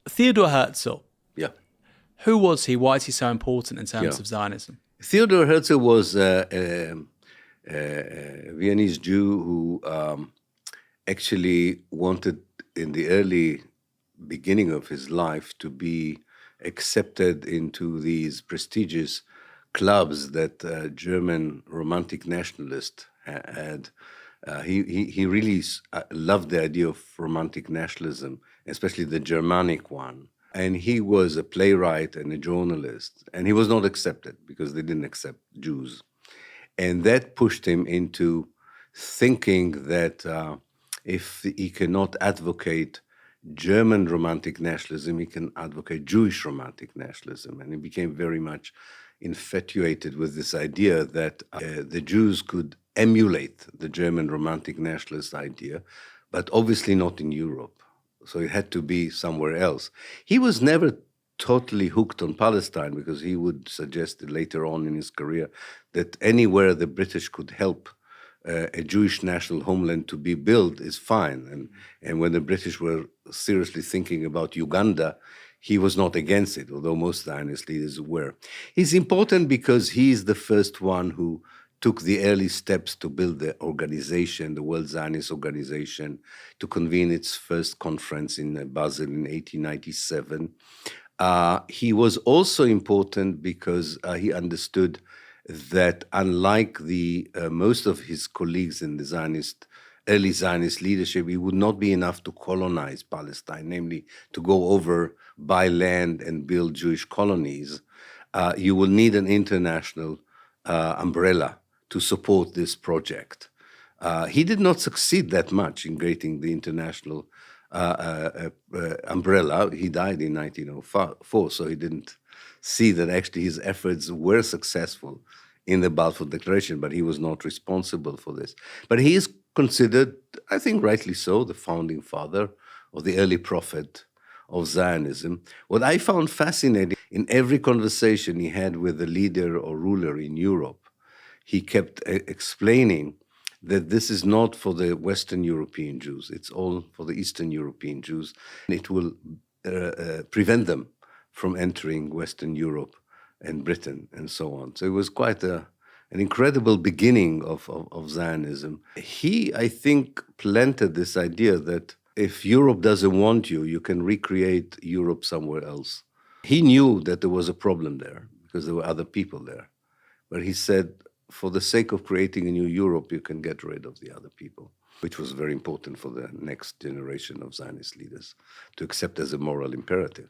Theodor Herzl, Yeah, who was he? Why is he so important in terms yeah. of Zionism? Theodor Herzl was a Viennese Jew who actually wanted, in the early beginning of his life, to be accepted into these prestigious clubs that German romantic nationalists had. He really loved the idea of romantic nationalism, especially the Germanic one. And he was a playwright and a journalist, and he was not accepted because they didn't accept Jews. And that pushed him into thinking that if he cannot advocate German romantic nationalism, he can advocate Jewish romantic nationalism. And he became very much infatuated with this idea that the Jews could emulate the German romantic nationalist idea, but obviously not in Europe. So it had to be somewhere else. He was never totally hooked on Palestine because he would suggest later on in his career that anywhere the British could help a Jewish national homeland to be built is fine. And when the British were seriously thinking about Uganda, he was not against it, although most Zionist leaders were. He's important because he's the first one who took the early steps to build the organization, the World Zionist Organization, to convene its first conference in Basel in 1897. He was also important because he understood that unlike the most of his colleagues in the early Zionist leadership, it would not be enough to colonize Palestine, namely to go over, buy land and build Jewish colonies. You will need an international umbrella to support this project. He did not succeed that much in creating the international umbrella. He died in 1904, so he didn't see that actually his efforts were successful in the Balfour Declaration, but he was not responsible for this. But he is considered, I think rightly so, the founding father or the early prophet of Zionism. What I found fascinating, in every conversation he had with a leader or ruler in Europe, he kept explaining that this is not for the Western European Jews, it's all for the Eastern European Jews. It will prevent them from entering Western Europe and Britain and so on. So it was quite an incredible beginning of Zionism. He, I think, planted this idea that if Europe doesn't want you, you can recreate Europe somewhere else. He knew that there was a problem there because there were other people there. But he said, for the sake of creating a new Europe, you can get rid of the other people, which was very important for the next generation of Zionist leaders to accept as a moral imperative.